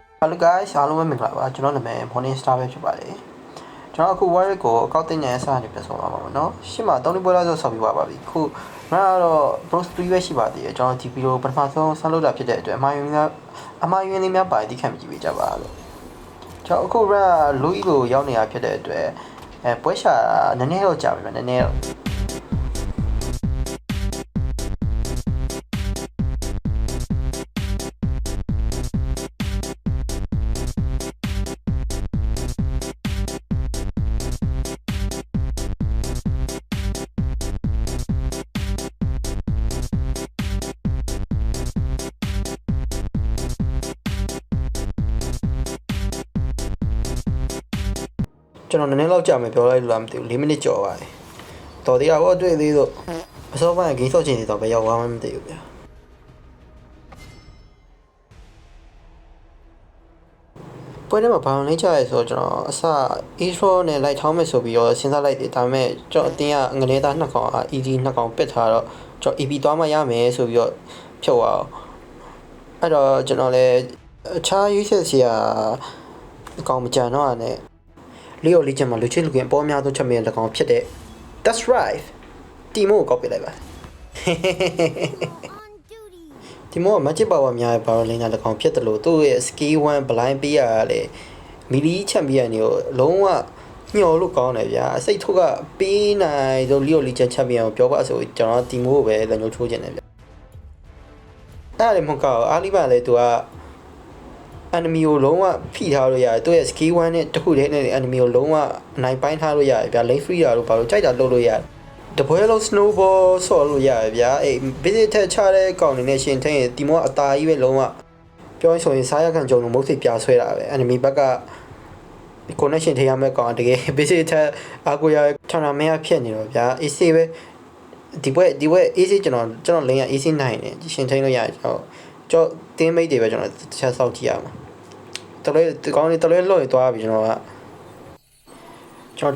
Hello guys အားလုံးပဲမင်္ဂလာပါကျွန်တော်နာမည် Morning Star ပဲဖြစ်ပါတယ်ကျွန်တော်အခု Warrior ကိုအကောက်တင်နေအစားနေပြန်ဆုံးသွားပါမယ်เนาะရှင်းမှာ3နှစ်ပွဲလောက်ဆော့ပြီးပါပြီခုငါကတော့ Pro 3ပဲရှိပါသေးတယ်ကျွန်တော်ဒီဗီဒီယိုပထမဆုံးဆက်လုပ်တာဖြစ်တဲ့အတွက်အမှားယွင်းလေးများပါတိခံကြည့်ပေးကြပါလို့ကျွန်တော်အခု Louis ကိုရောက်နေတာဖြစ်တဲ့အတွက်ပွဲရှာနည်းနည်းတော့ကြာပြီနည်းနည်းတော့ကျွန်တော်နည်းနည်းလောက်ကြာမယ်ပြောလိုက်လို့လားမသိဘူး4မိနစ်ကျော်ပါတယ်တော်သေးတာဘောတွေ့သေးတော့အစောပိုင်းဂိမ်းဆော့ချင်နေတော့ပဲရောက်သွားမှမသိဘူးဗျာပွဲထဲမှာဘာလို့လဲချရဲဆိုတော့ကျွန်တော်အစ intro နဲ့ light ထောင်းမယ်ဆိုပြီးတော့စဉ်းစားလိုက်တယ်ဒါပေမဲ့ကျွန်တော်အတင်းကငနေသား2កောင် ED 2កောင်ပစ်ထားတော့ကျွန်တော် EP သွားမှရမယ်ဆိုပြီးတော့ဖြုတ်သွားအဲ့တော့ကျွန်တော်လည်းအခြားရွေးချက်စီအကောင်မကြံတော့နဲ့လီယိုလီချင်မှာလူချစ်လူခင်ပေါ်များသောချက်မြင်၎င်းဖြစ်တဲ့ That's right တီမိုကိုကောက်ပြလိုက်ပါတီမိုကမချစ်ပါဝါများရဲ့ဘာလို့လိမ့်တာ၎င်းဖြစ်တယ်လို့သူ့ရဲ့ skill 1 blind ပေးရလေမီလီချန်ပီယံတွေကိုလုံးဝညှော်လို့ကောင်းတယ်ဗျာစိတ်ထုတ်ကပေးနိုင်ဆိုလီယိုလီချန်ချန်ပီယံကိုပြောပါဆိုကျွန်တော်တီမိုကိုပဲလက်ညှိုးထိုးခြင်းတယ်ဗျာအဲ့ဒါလည်းမဟုတ်ကောအားလီပါလေသူကenemy ကိုလုံးဝဖိထားလို့ရတယ်သူရဲ့ skill 1နဲ့တခုတည်းနဲ့ enemy ကိုလုံးဝနိုင်ပိုင်းထားလို့ရတယ်ဗျာ lane free တာလို့ဘာလို့ကြိုက်တာလုပ်လို့ရတယ်တပွဲလုံး snowball ဆော့လို့ရတယ်ဗျာအေး visit ထက်ချတဲ့ကောင်နေနဲ့ရှင်ထင်းရင်တီမောအသားကြီးပဲလုံးဝပြောရင်ဆိုရင်စားရခံကြုံလို့မုတ်စိပြဆွဲတာပဲ enemy ဘက်က connection ထိရမဲ့ကောင်တကယ် visit ထက်အာကိုရ tournament ဖြစ်နေတော့ဗျာ AC ပဲဒီပွဲ AC ကျွန်တော် lane က AC နိုင်တယ်ရှင်ထင်းလို့ရတယ်ကျွန်တော်တင်းမိတ်တွေပဲကျွန်တော်တစ်ချက်စောက်ကြည့်ရမှာတော်လေးဒီကောင်းလေးတော်လေးလွတ်ရသွားပြီကျွန်တော်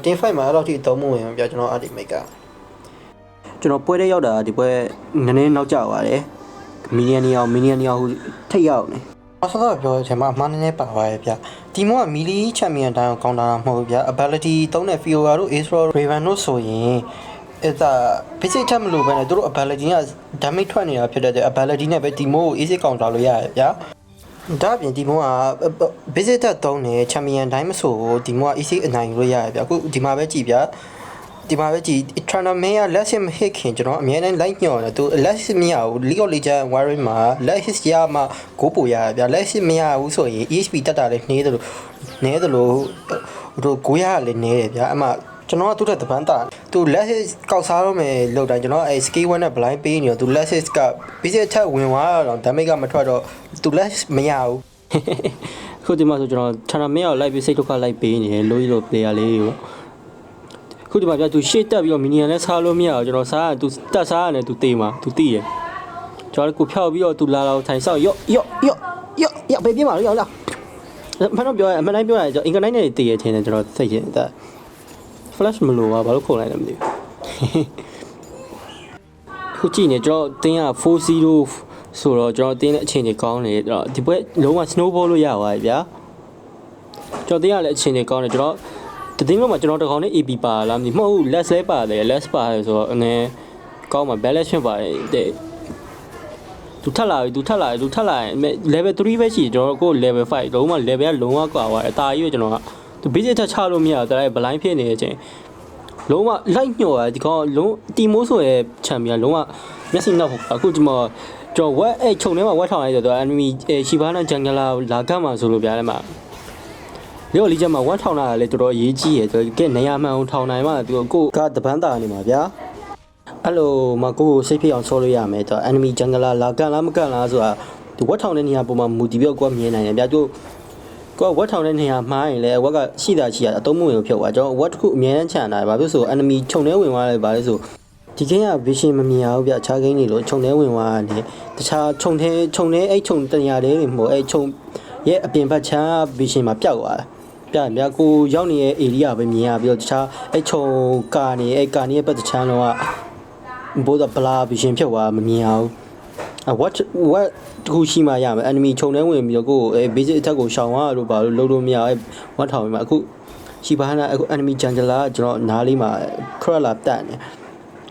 တင်း5မှာအဲ့လောက်ထိသုံးမဝင်ပြကျွန်တော်အဒီမိတ်ကကျွန်တော်ပွဲထဲရောက်တာဒီပွဲနည်းနည်းနောက်ကျသွားတယ်မီလီယံနီယာဟိုထိတ်ရောက်နေအဆောပြောတဲ့အချိန်မှာအမှားနည်းနည်းပါသွားရဲ့ဗျဒီမောကမီလီချန်ပီယံတိုင်းကိုကောင်တာမဟုတ်ဘူးဗျ ability သုံးတဲ့ Fiora တို့ Astro Raven တို့ဆိုရင်အဲ့ဒါ basic ထက်မလို့ပဲねသူတို့ ability က damage ထွက်နေတာဖြစ်တဲ့ ability နဲ့ပဲဒီမိုးကို easy counter လို့ရတယ်ဗျာဒါအပြင်ဒီမိုးက basic ထက်သုံးတယ် champion တိုင်းမဆိုဒီမိုးက easy အနိုင်လို့ရတယ်ဗျာအခုဒီမှာပဲကြည့်ဗျာဒီမှာပဲကြည့် tournament က let's hit မ hit ခင်ကျွန်တော်အများနဲ့ like ညော်တယ်သူ let's hit မရဘူး League of Legends Warrior မှာ let's hit ရမှကိုပို့ရတယ်ဗျာ let's hit မရဘူးဆိုရင် EXP တက်တာလည်းနှေးတယ်လို့တို့ကိုရလည်းနှေးတယ်ဗျာအမှကျွန်တော်ကသူ့ထက်တပန်းတာသူ let's hit ကောက်စားတော့မယ်လောက်တိုင်းကျွန်တော်အဲ skill 1နဲ့ blind ပေးနေတော့သူ let's hit က basic ထက်ဝင်သွားတော့ damage ကမထွက်တော့သူ let's မရဘူးခုဒီမှာဆိုကျွန်တော် tournament ကို live ပြီးစိတ်ဒုက္ခ live ပေးနေတယ်လို့ player လေးကိုခုဒီမှာပြသူရှေ့တက်ပြီးတော့ minion လည်းစားလို့မရအောင်ကျွန်တော်စားသူတက်စားရတယ်သူတေးမှာသူတီးရကျွန်တော်ကိုဖြောက်ပြီးတော့သူလာလာထိုင်ဆောက်ရော့ဘေးပြင်းပါလို့ရောက်လာဖန်တော့ပြောရအမှန်တိုင်းပြောရကျွန်တော်အင်္ဂလိပ်နဲ့တေးရချင်းတယ်ကျွန်တော်သိချင်တယ် flash မလို့ဘာလို့ခုံလိုက်လဲမသိဘူးခုကြည့်နေကျွန်တော်တင်းက4-0ဆိုတော့ကျွန်တော်တင်းတဲ့အခြေအနေကောင်းနေတော့ဒီပွဲလုံးဝ snowball လို့ရသွားပြီဗျာကျွန်တော်တင်းကလည်းအခြေအနေကောင်းနေကျွန်တော်တတင်းလုံးမှာကျွန်တော်တကောင်နဲ့ AP ပါလားမသိမဟုတ်ဘူး less လဲပါတယ် less ပါတယ်ဆိုတော့အနေကောင်းမှာ balance ဖြစ်ပါတယ်တဲ့သူထက်လာlevel 3ပဲရှိကျွန်တော်ကို level 5လုံးဝ level ကလုံးဝကွာသွားတယ်အသာကြီးပဲကျွန်တော်ကသူ basic ထက်ချလို့မရတော့တဲ့ blind ဖြစ်နေတဲ့အချိန်လုံးဝ light ညှော်တာဒီကောင်လုံးတီမိုးဆိုရဲ့ champion လုံးဝမျက်စိနောက်အခုဒီမှာကျွန်တော်ဝက်အဲ့ခြုံထဲမှာဝက်ထောင်လိုက်တယ်သူ enemy ရှီဘာနာဂျန်ဂလာလာကတ်မှာဆိုလို့ဗျာလည်းမှာလေလီချက်မှာဝက်ထောင်လာတာလေတော်တော်ရေးကြီးရယ်သူကနေရာမှန်အောင်ထောင်နိုင်မှသူကိုကတပန်းတာနေမှာဗျာအဲ့လိုမကိုစိတ်ဖြစ်အောင်ဆောလို့ရမယ်သူ enemy ဂျန်ဂလာလာကတ်လားမကတ်လားဆိုတာသူဝက်ထောင်တဲ့နေရာပုံမှာမူတည်ပြီးတော့ကိုကမြင်နိုင်တယ်ဗျာသူကိုကဝက်ထောင်တဲ့နေရာမှားရင်လည်းဝက်ကရှိတာရှိရအသုံးမဝင်လို့ဖြုတ်သွားကျွန်တော်ဝက်တစ်ခုအမြဲတမ်းခြံတာဘာဖြစ်ဆို enemy ခြုံထဲဝင်သွားတယ်ဗါလဲဆိုဒီကိန်းက vision မမြင်အောင်ဗျအခြားကိန်းတွေလို့ခြုံထဲဝင်သွားတယ်တခြားခြုံထဲအဲ့ခြုံတနေရာတွေမဟုတ်အဲ့ခြုံရဲ့အပြင်ဘက်ချမ်း vision မှာပျောက်သွားတယ်ပြကိုရောက်နေတဲ့ area ပဲမြင်ရပြီးတော့တခြားအဲ့ခြုံကာနေရဲ့ဘက်တချမ်းလုံးကဘိုးကဘလာ vision ဖြုတ်သွားမမြင်အောင် what တခုရှိမှရမယ် enemy ခြုံထဲဝင်ပြီးတော့ကိုယ် basic attack ကိုရှောင်ရလို့ပါလို့လုံးလို့မရ1000ထောင်မှာအခုရှိပါနာအခု enemy jungler ကျွန်တော်နားလေးမှာ crawl လာတက်နေ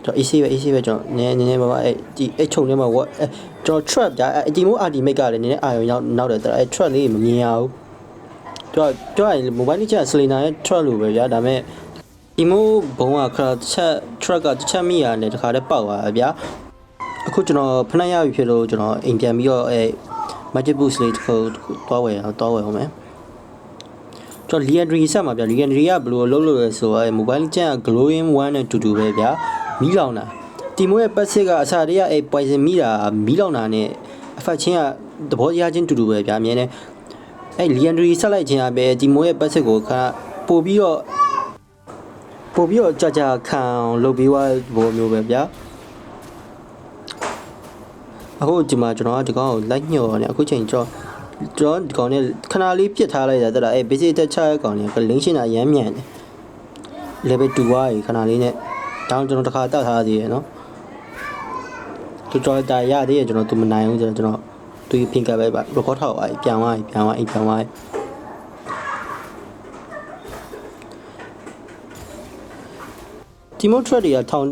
ကျွန်တော် AC ပဲကျွန်တော်နည်းပါဒီခြုံထဲမှာ what ကျွန်တော် trap ဒါဒီမို့ ultimate ကလည်းနည်းနည်းအာရုံရောက်နောက်တယ်အဲ့ trap လေးမမြင်ရဘူးကျွန်တော် mobile ကြီးက Selena ရဲ့ trap လို့ပဲဗျာဒါပေမဲ့ဒီမို့ဘုံကခါချက် trap ကတစ်ချက်မိရတယ်တခါတည်းပေါက်သွားဗျာအခုကျွန်တော်ဖနှက်ရပြီဖြစ်လို့ကျွန်တော်အိမ်ပြန်ပြီးတော့magic boost လေးတစ်ခုသွားဝယ်အောင်မယ်ကျွန်တော် legendary ဆက်မှာဗျ legendary ကဘယ်လိုလုပ်လို့လဲဆိုတော့ mobile legend က glowing 1နဲ့တူတူပဲဗျာမီးလောင်တာတီမိုးရဲ့ passive ကအစားတရpoison မိတာမီးလောင်တာနဲ့အဖက်ချင်းကသဘောတရားချင်းတူတူပဲဗျာအမြင်နဲ့legendary ဆက်လိုက်ခြင်းအပဲတီမိုးရဲ့ passive ကိုခါပို့ပြီးတော့ကြာခံလုပ်ပြီးသွားဘောမျိုးပဲဗျာအခုဒီမှာကျွန်တော်ဒီကောင်ကိုလိုက်ညှော်နေအခုချိန်ကျွန်တော်ဒီကောင်နဲ့ခဏလေးပြစ်ထားလိုက်တာတဲ့ basic attack ချရဲ့ကောင်နဲ့လင်းရှင်းတာရမ်းမြန်တယ် level 2ွားရေခဏလေးနဲ့တောင်းကျွန်တော်တစ်ခါတောက်ထားသေးတယ်နော်တော်တာရသေးရကျွန်တော်သူမနိုင်ဘူးကျွန်တော်သူဖင်ကပဲပါ record ထောက်သွားပြန်သွားတီမိုထရက်တွေကထောင်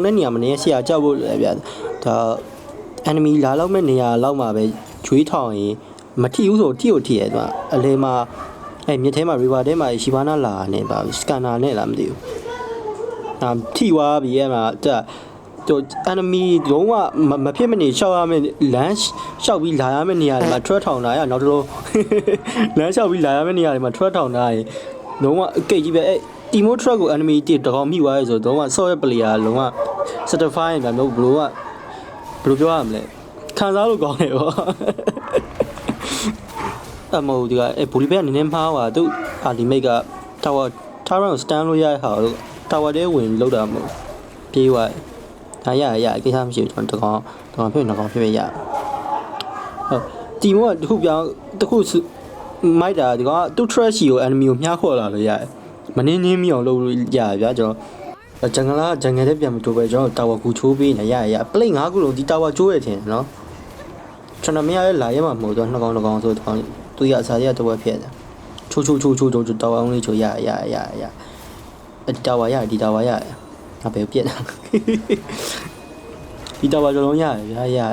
တဲ့နေရာမှာနေဆရာကြောက်ဖို့လဲဗျာဒါ enemy လာလောက်မဲ့နေရာလောက်မှာပဲကျွေးထောင်ရင်မထိဘူးဆိုထိကိုထိရဲသူကအလဲမှာမြစ်ထဲမှာ river ထဲမှာရှီဘာနာလာနေပါစကန်နာနဲ့လားမသိဘူးထိသွားပြီအဲ့မှာတို့ enemy လုံးဝမဖြစ်မနေရှောက်ရမယ့်လမ်းရှောက်ပြီးလာရမယ့်နေရာတွေမှာ ထွက်ထောင်တာရနောက်တော့လမ်းရှောက်ပြီးလာရမယ့်နေရာတွေမှာထွက်ထောင်တာရင်လုံးဝအကိတ်ကြီးပဲတီမိုထရက်ကို enemy တကောင်မိသွားရဲဆိုတော့ဆော့ရဲ့ player လုံးဝ certify ဗျာမျိုးဘယ်လိုပြောရမလဲခံစားလို့ကောင်းတယ်ပေါ့အမို့ဒီကဘူလီဘက်အနေနဲ့မှားပါသူအာလီမိတ်က tower ကို stand လို့ရတဲ့ဟာကို tower ထဲဝင်လောက်တာမဟုတ်ပြေးသွားဒါရကိစ္စမရှိဘူးကျွန်တော်တကောင်ဖြစ်ရဟုတ်တီမိုကတခုမိုက်တာဒီကောင်သူ trash ကို enemy ကိုမြှားခေါ်လာလို့ရတယ်မင်းမိအောင်လုပ်လို့ရဗျာကျွန်တော်ဂျန်ငယ်ထဲပြန်မတိုးပဲကျွန်တော်တာဝါကူချိုးပေးနေရပလိတ်5ခုလုံးဒီတာဝါချိုးရထင်နော်ကျွန်တော်မရရဲ့လာရဲမှာမဟုတ်တော့နှစ်ကောင်ဆိုတော့သူရအစားရတော့ဖြစ်တယ်ချိုးတာဝါအောင်လေးချိုးရဒီတာဝါရငါပဲပြက်တာဒီတာဝါကျွန်တော်ရတယ်ဗျာ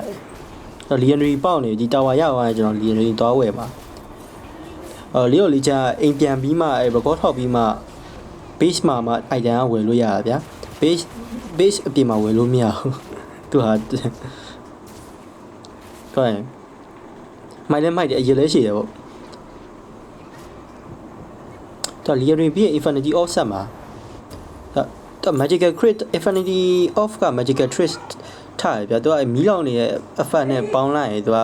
တော့ legendary ပေါက်နေဒီတာဝါရအောင်ကျွန်တော် legendary သွားဝယ်ပါလေးရောလေးချအိမ်ပြန်ပြီးမှrecord ထောက်ပြီးမှ base မှာ item ကဝယ်လို့ရတာဗျာ base အပြင်မှာဝယ်လို့မရဘူးသူဟာတော့မိုက်တယ်အရေးလဲရှိတယ်ပေါ့တော့ legendary ပြီး infinity offset မှာတော့ magical crit infinity off က magical trick ထားရဗျာသူကမီးလောင်နေရဲ့ effect နဲ့ပေါင်းလိုက်ရင်သူက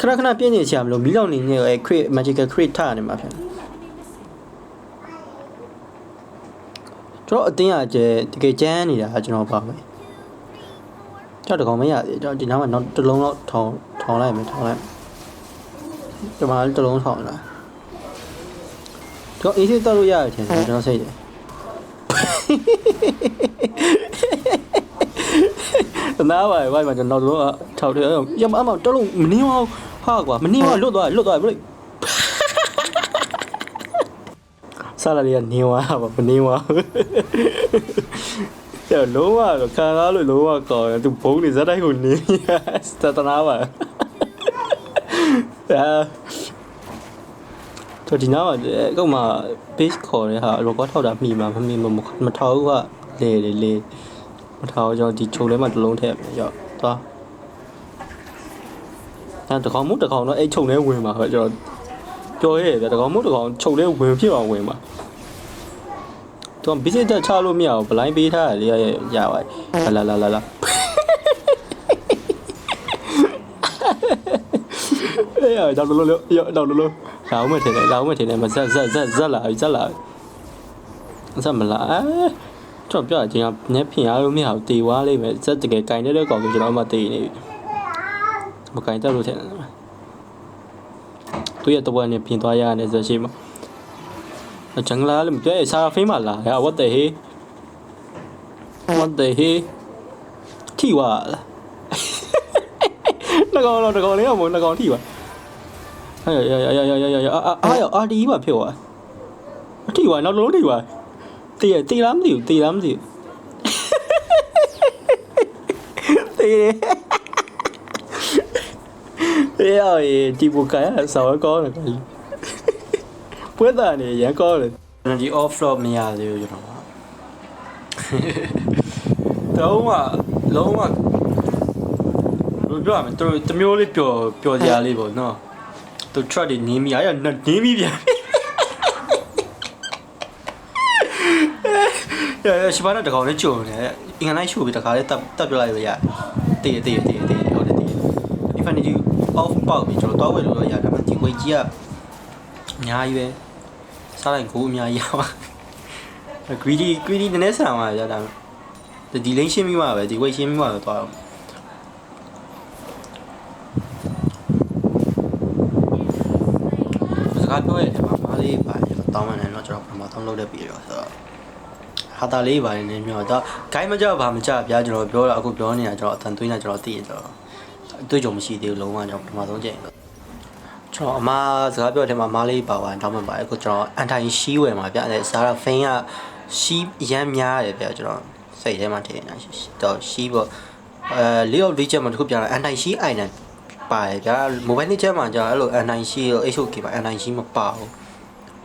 ခဏပြင်းနေချင်မလို့မီးလောင်နေနေရဲ့ crit magical crit ထားနေမှာဖြစ်ကျွန်တော်အတင်းအကျဲတကယ်ကျန်းနေတာကျွန်တော်ပါမယ်ကျွန်တော်တကောင်မရသေးကျွန်တော်ဒီနားမှာနောက်တစ်လုံးတော့ထောင်လိုက်မယ်ဒီမှာတစ်လုံးထောင်လာကျွန်တော်အေးစိတ်တောက်လို့ရတယ်ထင်တယ်ကျွန်တော်စိတ်တယ်နားပါဝိုင်းမှာကျွန်တော်နောက်တစ်လုံးထောက်တယ်ရမအမောင်တစ်လုံးမနှင်းအောင်ဟာကွာမနှင်းအောင်လွတ်သွားဘလို့စားလာရနေဝါပါမနေဝါတဲ့လုံးဝခံကားလို့လုံးဝကောင်းတယ်သူဘုံနေဇက်တိုင်းကိုနေစတနာပါတော့ဒီနားမှာကောက်မှာ base ခေါ်တဲ့ဟာ record ထောက်တာမှီမှာမထောက်ဘူးကလေမထောက်ကျွန်တော်ဒီချုံထဲမှာတစ်လုံးထည့်မယ်ရောက်သွားအဲတကောင်တော့အဲ့ချုံထဲဝင်မှာပဲကျွန်တော်ပြောရဲဗျတကောင်ချုံထဲဝင်ဖြစ်အောင်ဝင်မှာသူက business ချလို့မရဘူး blind ပေးထားတယ်လေရပါလာအေးတော့လို့လာဦးမထင်တယ်မဇက်လာဇက်မလာကျွန်တော်ပြောချင်းကနည်းဖင်ရလို့မရဘူးတေဝါလိမ့်မယ်ဇက်တကယ်ကင်တဲ့ကောင်ကိုကျွန်တော်မှတေနေပြီမကင်တတ်လို့ထင်တယ်သူရဲ့တဝက်နဲ့ပြင်သွားရတဲ့ဇက်ရှိမှာဂျန်ဂလာလည်းမပြောရစားဖိမလာရ what the hell ထိဝါ နှစ်ကောင်တော့တစ်ကောင်လေးကမို့နှစ်ကောင်ထိပါဟဲ့ရအာဒီပါဖြစ်သွားအထိပါနောက်လုံးထိပါတေးလားမသိဘူးတေးတယ်တေးရေဒီဘူကရဆောက်ကောင်းတယ်ပွဲသားနေရန်ကောင်းတယ်ဒီ off road မရသေးဘူးကျွန်တော်လုံးဝပြောရမယ်သူတမျိုးလေးပျော်စရာလေးပေါ့နော်သူ truck တွေနေမိရနေမိပြန်ရှိပါတော့တကောင်လေးကြုံနေအင်္ဂလိပ်ရှို့ပြီးတခါလေးတက်ပြလိုက်ရတည်ဟုတ်တယ်တည် infinity off ပေါက်ပြီးကျွန်တော်တော့ဝယ်လို့ရတာမှဒီဝေးကြီးကအများကြီးပဲစားလိုက်ကိုအများကြီးရပါ greedy နည်းနည်းဆန်သွားရတာဒီ lane ရှင်းပြီးမှပဲဒီ weight ရှင်းပြီးမှပဲသွားတော့စကားပြောရတယ်မှာမားလေးပါကျွန်တော်တောင်းမှန်းတယ်တော့ကျွန်တော်ပထမဆုံးလုပ်တဲ့ပြီးတော့ဆိုတော့ဟာတာလေးပါနေမျိုးတော့ guide မကြဘာမကြဗျာကျွန်တော်ပြောတာအခုပြောနေတာကျွန်တော်အတန်သွင်းတာကျွန်တော်သိရင်တော့အတွေ့အကြုံမရှိသေးဘူးလုံးဝကျွန်တော်ပထမဆုံးကြိမ်ကျွန်တော်အမစကားပြောတဲ့မှာမားလေးပါသွားတောင်းမှန်းပါတယ်အခုကျွန်တော် anti ရှီးဝယ်မှာဗျအဲစားတော့ fan ကရှီးရမ်းများတယ်ဗျကျွန်တော်စိတ်ထဲမှာထည့်နေတာတော့ရှီးပေါ့လေးအောင်ဒီချက်မှာတခုပြလာ anti ရှီး item ပါတယ်ဗျာ mobile နဲ့ချက်မှာကြာအဲ့လို anti ရှီးရော HOK ပါ anti ရှီးမပါဘူး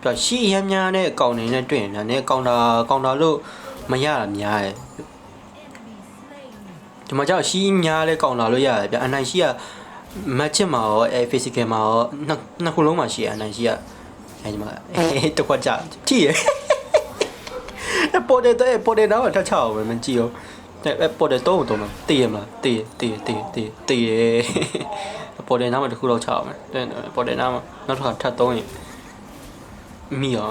ပြရှီးရမ်းများတဲ့အကောင်တွေနဲ့တွေ့ရင်လည်းကောင်တာလို့မရတာများတယ်ဒီမှာကြောက်ရှီးများလဲကောင်တာလို့ရတယ်ဗျာ anti ရှီးကမတ်ချစ်မှာရောphysical မှာရောနှစ်ခုလုံးမှာရှိရ anti ရှီးကအဲဒီမှာတခွက်ကြကြည့်ရပေါ်တယ်တော့ထချအောင်ပဲမကြည့်ရောပေါ်တယ်တော့တော့မတည်ရမလားတည်ရပေါ်တယ်နားမှာတစ်ခုတော့ချအောင်မယ်ပေါ်တယ်နားမှာနောက်တစ်ခါထပ်သုံးရင်မိရော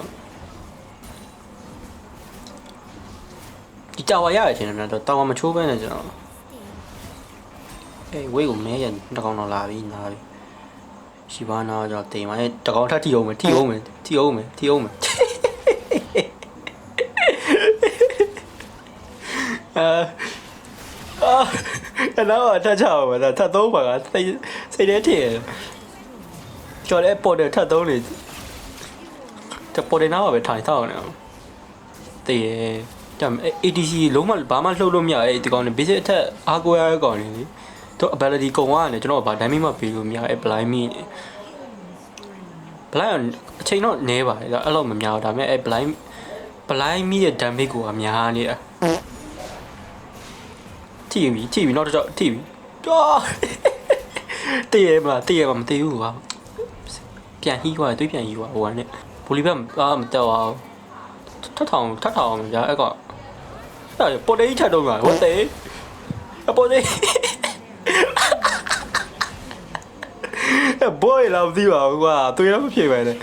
ဒီကြော်ရရချင်းတော့တောင်းမချိုးပဲနဲ့ကျွန်တော်ဝေးကိုမဲရတကောင်တော့လာပြီနားပြီရှိပါနာကျွန်တော်တင်ပါတကောင်ထပ်ထိအောင်မယ်အဲ့တော့ထပ်ချအောင်ပါထပ်သုံးပါကစိတ်ထဲထည့်ကျော်လဲပေါ်တယ်ထပ်သုံးနေတပေါ်တယ်နားပါပဲထိုင်ထောက်နေအောင်တည်ကြမ်း ATC လုံးဝဘာမှလှုပ်လို့မရအဲ့ဒီကောင်နေ basic အထက်အားကိုးရတဲ့ကောင်နေလေသူ ability ကုန်သွားတယ်ကျွန်တော်ဗာ damage မပေးလို့မရအဲ့ blind me blind အချိန်တော့နည်းပါတယ်အဲ့လိုမများဘူးဒါပေမဲ့အဲ့ blind me ရဲ့ damage ကိုအများနေတာထိပြီနောက်တော့ထိပြီတော့တည်ရမလားမတည်ဘူးကွာပြန်ဟီးသွားတွေးပြန်ဟီးသွားဟိုကနဲ့ဘူလီဘက်မတက်အောင်ထထောင်ကြာအဲ့ကပေါ်တယ်ထတော့မှာဟုတ်တယ်ပေါ်တယ်ဘောရလာမသိပါဘူးကွာသူရမဖြစ်ပဲနဲ့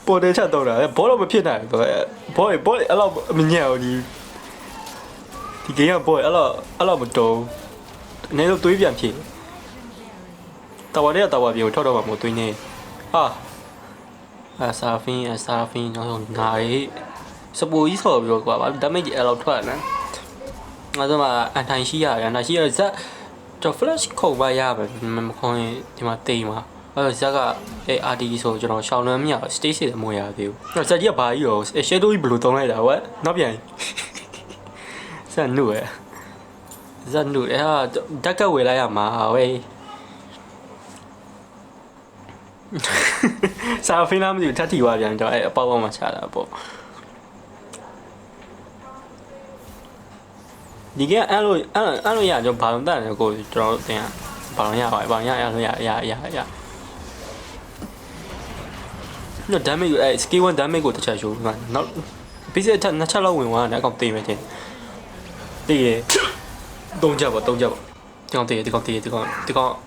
ပေါ်တယ်ချက်တော့တာဘောတော့မဖြစ်နိုင်ဘူးဘောအဲ့လောက်မညံ့ဘူးဒီဂိမ်းကဘောအဲ့လောက်မတုံးအနေနဲ့တွေးပြန်ဖြစ်တာဝါတဲ့တာဝါပြေကိုထောက်တော့မှမတွေးနေဆာဖင်းတော့နာရီစပူကြီးဆော်ပြီးတော့ကွာဒါပေမဲ့ဒီအဲ့လောက်ထွက်နေငါတို့မှာအန်ထိုင်ရှိရတယ်ဇက်တော့ flash ခုံပါရပဲမခေါင်းဒီမှာတိမ်မှာအဲ့ဇက်ကRD ဆိုကျွန်တော်ရှောင်းလွမ်းမရ stage တွေမဝင်ရသေးဘူးဇက်ကြီးကဘာကြီးရော shadow ကြီးဘယ်လိုတုံးလိုက်တာဝက်နောက်ပြန်ဇက်နုအဲ့ဓာတ်ကဝေလိုက်ရမှာဝေးဆာဖင်းလာမသိဘူးထပ်ထီသွားပြန်တော့အဲ့အပေါက်မှာချတာပေါ့ဒီကအဲ့လိုရကျွန်တော်ဘာလို့တတ်တယ်ကိုကျွန်တော်တင်ဘာလို့ရပါဘာရနော် damage အဲ့ skill 1 damage ကိုတစ်ချက်ရှိုးမှာနောက် basic အထက်နှစ်ချက်လောက်ဝင်သွားတယ်အကောင်တိမ်ပဲတင်တည်တယ်သုံးချက်ပေါ့ဒီကောင်တည်ဒီကောင်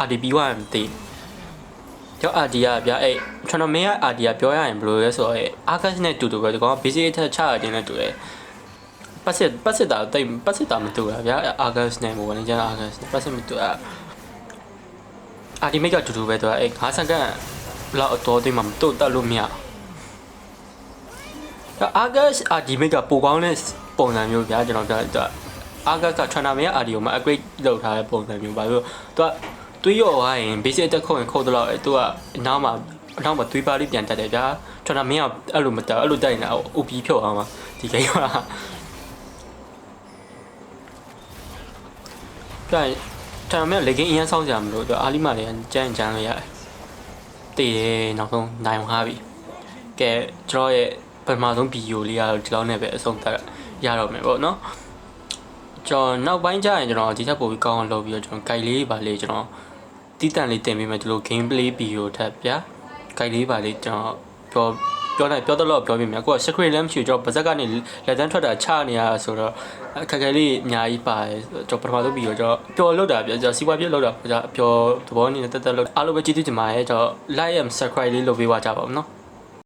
RDP 1တည်ကျောင်း RD ကဗျာအဲ့ကျွန်တော်မင်းက RD ကပြောရရင်ဘယ်လိုလဲဆိုတော့အဲ့ Argus နဲ့တူပဲဒီကောင် basic အထက်ချရတယ်နဲ့တူတယ်ပတ်စစ်တာမတူဘူးဗျာ Argus နဲ့မို့ဝင်ကြ Argus ပတ်စစ်မတူRD မိတ်ကတူပဲတော့အဲ့5စက္ကန့်လောက်အတော်သိမှမတူတက်လို့မရArgus RD မိတ်ကပိုကောင်းတဲ့ပုံစံမျိုးဗျာကျွန်တော်ပြောတော့Argus က trainer မင်း RD ကိုမှ upgrade လုပ်ထားတဲ့ပုံစံမျိုးပါပြီးတော့သူက တွေးရောသွားရင် basic တက်ခုတ်ရင်ခုတ်တော့လေသူကအနောက်မှာတွေးပါလေးပြန်တက်တယ်ဗျာကျွန်တော်မင်းကအဲ့လိုမတက်အဲ့လိုတက်ရင်လည်း OP ဖြုတ်အောင်ပါဒီကိန်းကပြန်ကျွန်တော်မင်းလေကင်းအရင်ဆောင်းကြမလို့သူအာလီမာလည်းကြမ်းလို့ရတယ်တည်တယ်နောက်ဆုံးနိုင်သွားပြီကဲကျွန်တော်ရဲ့ပထမဆုံးဗီဒီယိုလေးကတော့ဒီလောက်နဲ့ပဲအဆုံးသတ်ရတော့မယ်ပေါ့နော်ကျွန်တော်နောက်ပိုင်းကျရင်ကျွန်တော်ဒီထက်ပိုပြီးကောင်းအောင်လုပ်ပြီးတော့ကျွန်တော် guide လေးပါလေကျွန်တော်တီးတန့်လေးတင်ပေးမယ်ဒီလို gameplay ဗီဒီယိုထပ်ဗျာ guide လေးပါလေကျွန်တော်ပြောတော့ပြောပြမယ်အခုက secret လည်းမရှိဘူးကျွန်တော်ပါဇက်ကနေလက်တန်းထွက်တာချနေရဆိုတော့အခက်အခဲလေးအများကြီးပါတယ်ကျွန်တော်ပထမဆုံးဗီဒီယိုကျွန်တော်ပျော်လောက်တာဗျာကျွန်တော်စီးပွားပြည့်လောက်တာကျွန်တော်ပျော်သဘောအနေနဲ့တက်လောက်အားလုံးပဲကြည့်ကြည့်ကြပါရဲ့ကျွန်တော် like and subscribe လေးလုပ်ပေးပါကြပါဦးနော်